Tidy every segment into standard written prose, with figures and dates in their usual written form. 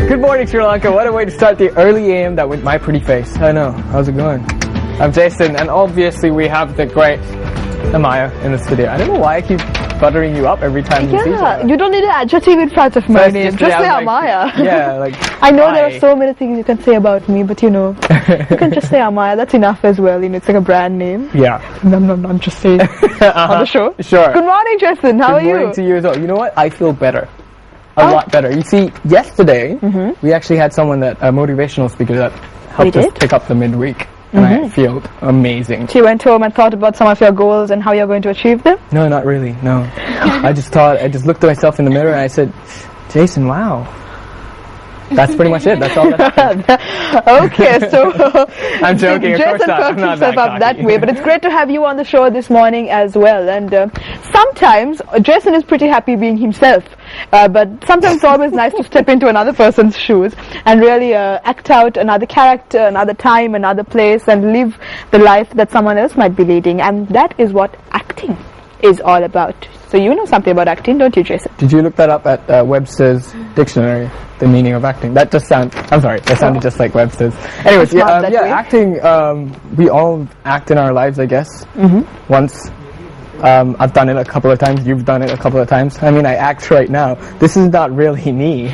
Good morning, Sri Lanka. What a way to start the early AM that with my pretty face. I know. How's it going? I'm Jason, and obviously we have the great Amaya in the studio. I don't know why I keep buttering you up every time you see her. You don't need an adjective in front of my name. Just say Amaya. Yeah, like. I know there are so many things you can say about me, but you know, you can just say Amaya. That's enough as well. You know, it's like a brand name. Yeah. I'm just saying on the show. Sure. Good morning, Jason. How are you? Good morning to you as well. You know what? I feel better. A lot better. You see, yesterday we actually had someone that a motivational speaker that helped us pick up the midweek. And I feel amazing. She went home and thought about some of your goals and how you're going to achieve them? No, not really, no. I just looked at myself in the mirror and I said, Jason, wow. That's pretty much it. That's all that happened. Okay, so I'm joking, of course not. I'm not himself up that way, but it's great to have you on the show this morning as well. And sometimes Jason is pretty happy being himself, but sometimes it's always nice to step into another person's shoes and really act out another character, another time, another place, and live the life that someone else might be leading. And that is what acting is all about. So you know something about acting, don't you, Jason? Did you look that up at Webster's dictionary, the meaning of acting? That just sounded just like Webster's. Anyways, acting, we all act in our lives, I guess. Once. I've done it a couple of times, you've done it a couple of times. I mean, I act right now. This is not really me.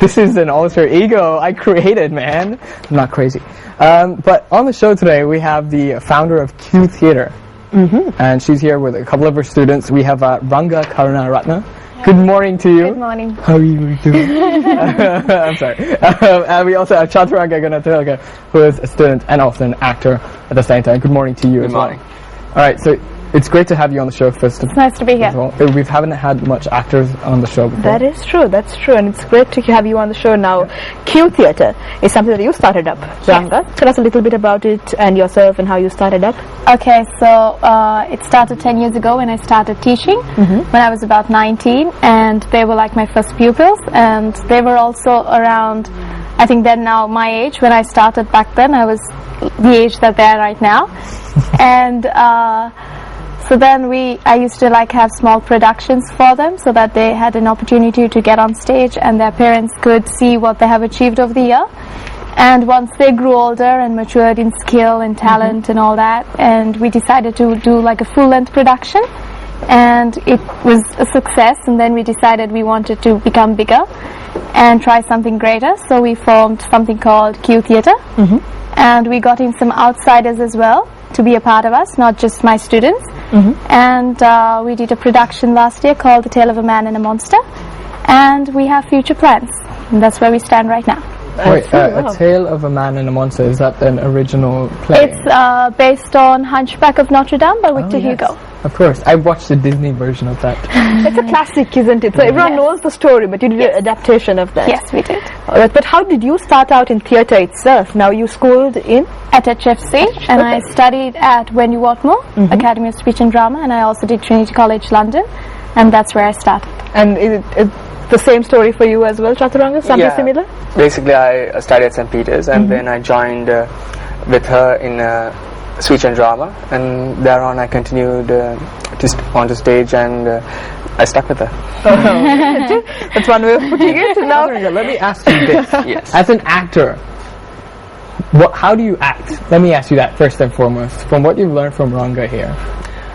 This is an alter ego I created, man. I'm not crazy. But on the show today, we have the founder of Q Theatre. And she's here with a couple of her students. We have Ranga Karunaratna. Good morning to you. Good morning. How are you doing? I'm sorry. And we also have Chaturanga Ganatilaka, who is a student and also an actor at the same time. Good morning to you as well. Good morning. All right, so it's great to have you on the show first. It's nice to be here. Well. We haven't had much actors on the show before. That is true, and it's great to have you on the show now. Q Theatre is something that you started up, Ranga. Tell us a little bit about it and yourself and how you started up. Okay, so it started 10 years ago when I started teaching, when I was about 19, and they were like my first pupils, and they were also around, I think then now my age. When I started back then, I was the age that they are right now. And so then I used to like have small productions for them so that they had an opportunity to get on stage and their parents could see what they have achieved over the year. And once they grew older and matured in skill and talent and all that, and we decided to do like a full-length production, and it was a success, and then we decided we wanted to become bigger and try something greater, so we formed something called Q Theatre, and we got in some outsiders as well to be a part of us, not just my students. And we did a production last year called The Tale of a Man and a Monster, and we have future plans, and that's where we stand right now. Wait, A Tale of a Man and a Monster, is that an original play? It's based on Hunchback of Notre Dame by Victor Hugo. Of course, I watched the Disney version of that. It's a classic, isn't it? So everyone knows the story, but you did an adaptation of that. Yes, we did. Alright, but how did you start out in theatre itself? Now you schooled in? At HFC, and I studied at Wendy Whatmore Academy of Speech and Drama, and I also did Trinity College London, and that's where I started. And is it the same story for you as well, Chaturanga? Something similar? Basically, I studied at St. Peter's, and then I joined with her in speech and drama, and thereon I continued onto stage, and I stuck with her. That's one way of putting it. Now, let me ask you this. Yes. As an actor, how do you act? Let me ask you that first and foremost. From what you've learned from Ranga here,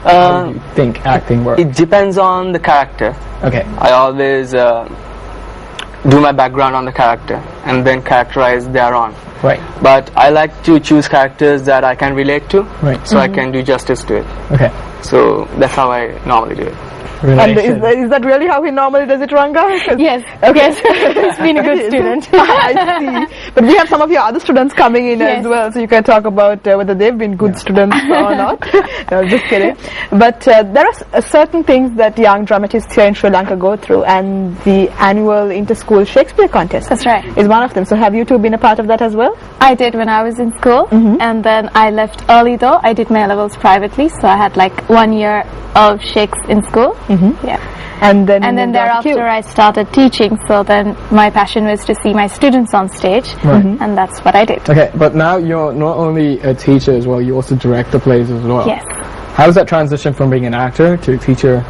how do you think acting works? It depends on the character. Okay. I always do my background on the character and then characterize thereon. Right. But I like to choose characters that I can relate to, so I can do justice to it. Okay. So that's how I normally do it. And is that really how he normally does it, Ranga? Yes. Okay. He's been a good student. I see. But we have some of your other students coming in as well, so you can talk about whether they've been good students or not. No, just kidding. But there are certain things that young dramatists here in Sri Lanka go through, and the annual inter-school Shakespeare contest That's right. is one of them. So have you two been a part of that as well? I did when I was in school, and then I left early though. I did my levels privately, so I had like 1 year of Shakes in school. Yeah. And then thereafter I started teaching, so then my passion was to see my students on stage, and that's what I did. Okay, but now you're not only a teacher as well, you also direct the plays as well. Yes. How does that transition from being an actor to a teacher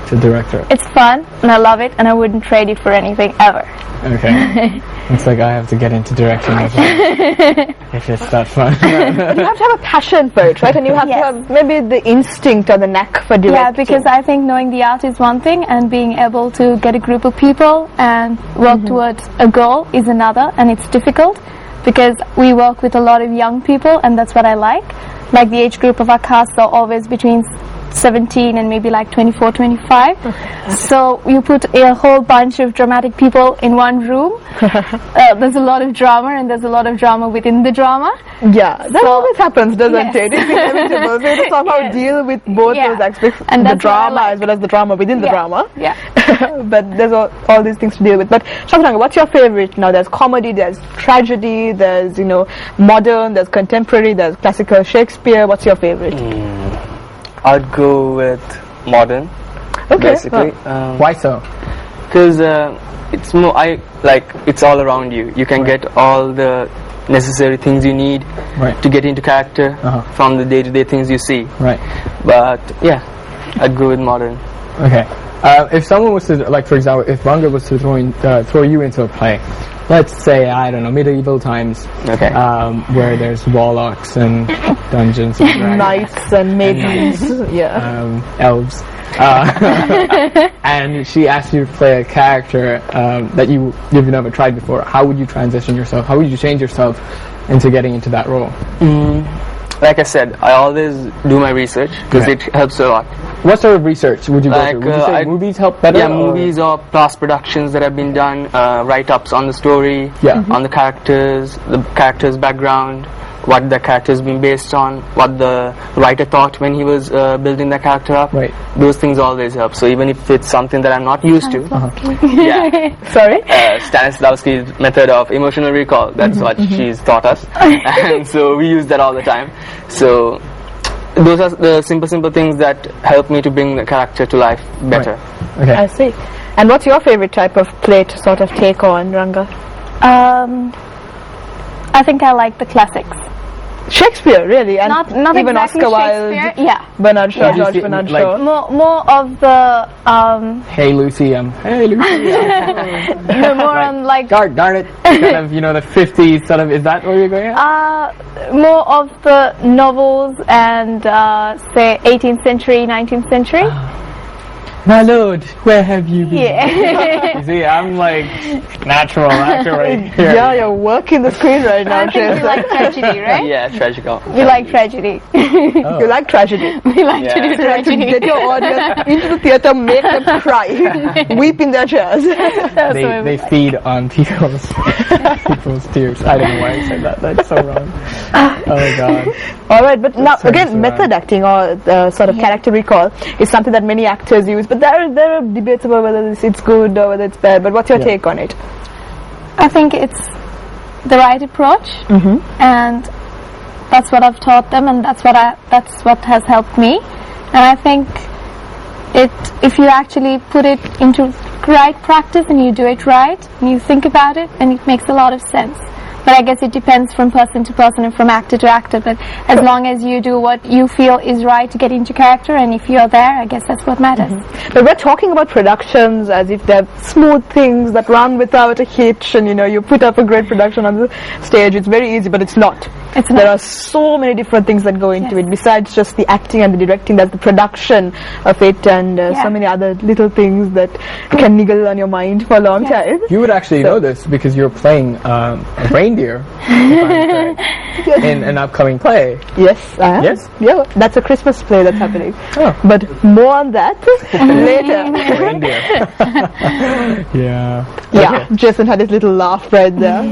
to director? It's fun, and I love it, and I wouldn't trade it for anything ever. Okay. Looks like I have to get into directing as well. If it's that fun. You have to have a passion for it, right? And you have to have maybe the instinct or the knack for directing. Yeah, because I think knowing the art is one thing, and being able to get a group of people and work towards a goal is another, and it's difficult because we work with a lot of young people, and that's what I like. Like the age group of our cast are always between 17 and maybe like 24, 25. So you put a whole bunch of dramatic people in one room. There's a lot of drama, and there's a lot of drama within the drama. Yeah, that always happens, doesn't it? It's inevitable. So you have to somehow deal with both those aspects, and the drama as well as the drama within the drama. Yeah. But there's all these things to deal with. But Shataranga, what's your favorite now? There's comedy, there's tragedy, there's modern, there's contemporary, there's classical Shakespeare. What's your favorite? I'd go with modern. Okay. Basically. Why so? Because it's more. It's all around you. You can get all the necessary things you need to get into character from the day-to-day things you see. Right. But yeah, I'd go with modern. Okay. If someone was to, like, for example, if Ranga was to throw you into a play, let's say, I don't know, medieval times, where there's warlocks and dungeons and dragons, knights and maidens, elves, and she asked you to play a character that you've never tried before, how would you transition yourself? How would you change yourself into getting into that role? Like I said, I always do my research because it helps a lot. What sort of research would you go through? Would you say movies help better? Yeah, movies or past productions that have been done, write-ups on the story, on the character's background, what the character's been based on, what the writer thought when he was building the character up. Right. Those things always help. So even if it's something that I'm not used to, Sorry? Stanislavski's method of emotional recall, that's what she's taught us. And so we use that all the time. So those are the simple things that help me to bring the character to life better. Right. Okay. I see. And what's your favorite type of play to sort of take on, Ranga? I think I like the classics. Shakespeare, really? And not even exactly Oscar Wilde, Bernard Shaw, George Bernard Shaw. More of the Hey Lucy, hey Lucy. no, more on like darn it, kind of the 50s sort of. Is that where you're going at? More of the novels and say 18th century, 19th century. My lord, where have you been? Yeah. You see, I'm like natural actor right here. Yeah, you're working the screen right now. I think you like tragedy, right? Yeah, tragical. We like tragedy. You like tragedy. We like to do tragedy. To get your audience into the theatre, make them cry, weep in their chairs. They feed on people's tears. I don't know why I said that. That's so wrong. Oh God. All right, but now again, method acting or sort of character recall is something that many actors use. But there are debates about whether it's good or whether it's bad. But what's your take on it? I think it's the right approach, and that's what I've taught them, and that's what has helped me. And I think if you actually put it into right practice and you do it right and you think about it, and it makes a lot of sense. But I guess it depends from person to person and from actor to actor. But as long as you do what you feel is right to get into character, and if you're there, I guess that's what matters. But we're talking about productions as if they're smooth things that run without a hitch, and you put up a great production on the stage. It's very easy, but it's not. There are so many different things that go into it. Besides just the acting and the directing, there's the production of it, and so many other little things that can niggle on your mind for a long time. You would actually know this because you're playing a reindeer in an upcoming play. Yes, I am. Yes? Yeah, that's a Christmas play that's happening. Oh. But more on that later. Reindeer. Yeah. Yeah, Jason had his little laugh right there.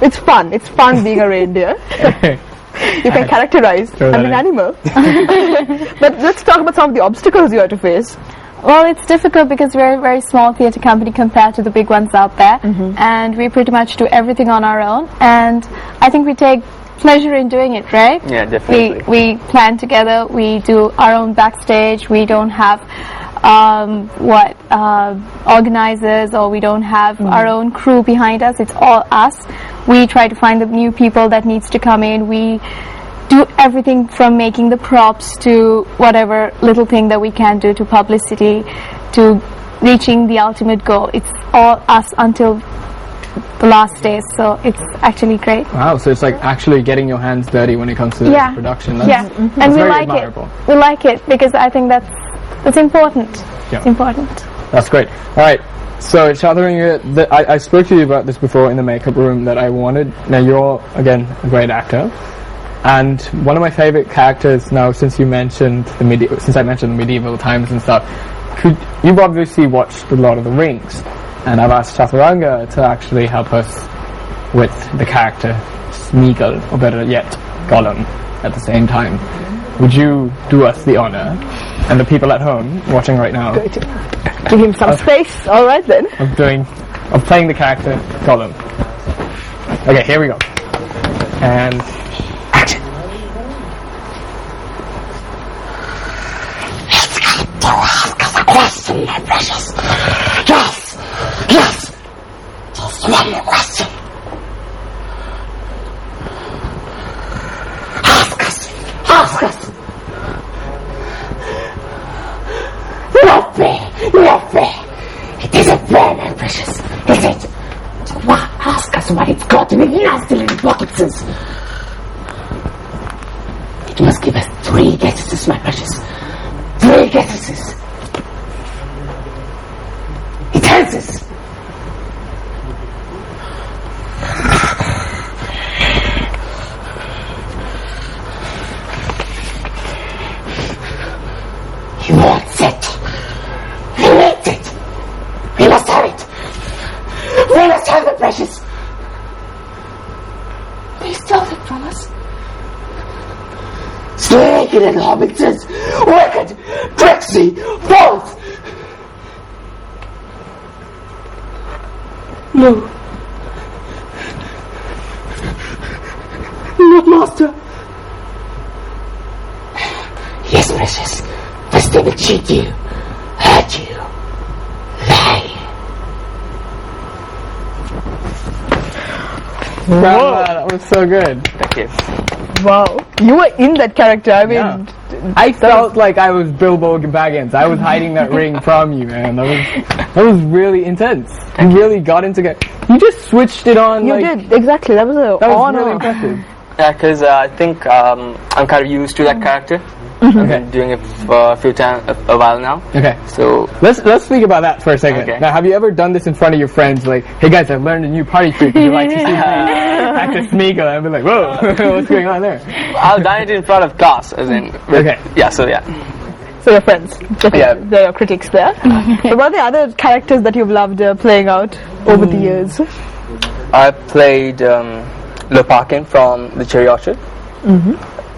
It's fun. It's fun being a reindeer. You can characterize. I'm an animal. But let's talk about some of the obstacles you have to face. Well, it's difficult because we're a very small theatre company compared to the big ones out there, and we pretty much do everything on our own, and I think we take pleasure in doing it, right? Yeah, definitely. We plan together, we do our own backstage, we don't have organizers, or we don't have our own crew behind us. It's all us. We try to find the new people that needs to come in. We do everything from making the props to whatever little thing that we can do to publicity to reaching the ultimate goal. It's all us until the last days, so it's actually great. Wow, so it's like actually getting your hands dirty when it comes to Yeah. production. Yeah, That's and we very like admirable. it. We like it because I think that's important. Yeah. It's important. That's great. All right. So, Chaturanga, I spoke to you about this before in the makeup room that I wanted. Now, you're, again, a great actor. And one of my favorite characters now, since I mentioned the medieval times and stuff, you've obviously watched a lot of The Rings. And I've asked Chaturanga to actually help us with the character Smeagol, or better yet, Gollum, at the same time. Would you do us the honor, and the people at home watching right now, Give him some space. All right then. of playing the character Gollum? Okay, here we go. And action. Question, my precious. Yes, yes. Just one more question. Ask us. Not fair. It isn't fair, my precious, is it? What? Ask us what it's got in its nasty little pockets. It must give us 3 guesses, my precious. 3 guesses. It answers. He wants it. He needs it. We must have it. We must have the precious. They stole it from us. Naked and hobbitses, wicked, tricksy, false. No. Not master. Yes, precious. First they will cheat you, hurt you, lie. Wow, that was so good. Thank you. Wow, you were in that character. I mean, Yeah. I felt like I was Bilbo Baggins. I was hiding that ring from you, man. That was really intense. You really got into it. You just switched it on. you like, did exactly. That was a That was honor. really impressive. Yeah, because I think I'm kind of used to that character. I've been doing it for a while now. Okay. So Let's speak about that for a second. Okay. Now, have you ever done this in front of your friends? Like, hey guys, I've learned a new party trick. Would you like to see me act as Smeagol? I'd be like, whoa, what's going on there? I've done it in front of class, as in. Okay. Yeah. So yeah. So your friends, Yeah. they're your critics there. So what are the other characters that you've loved playing out over the years? I played Lopakin from the Cherry Orchard.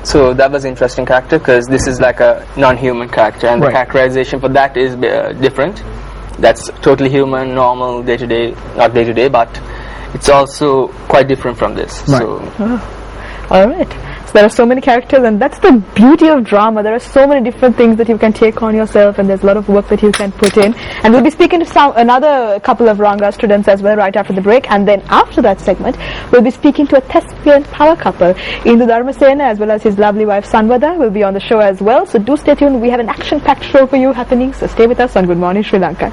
So that was an interesting character because this is like a non-human character, and Right. the characterization for that is different. That's totally human, normal, day-to-day, not day-to-day, but it's also quite different from this. Right. So All right. So there are so many characters, and that's the beauty of drama. There are so many different things that you can take on yourself, and there's a lot of work that you can put in. And we'll be speaking to another couple of Ranga students as well right after the break. And then after that segment, we'll be speaking to a thespian power couple, Indu Dharmasena as well as his lovely wife Sanvada will be on the show as well. So do stay tuned. We have an action-packed show for you happening. So stay with us on Good Morning Sri Lanka.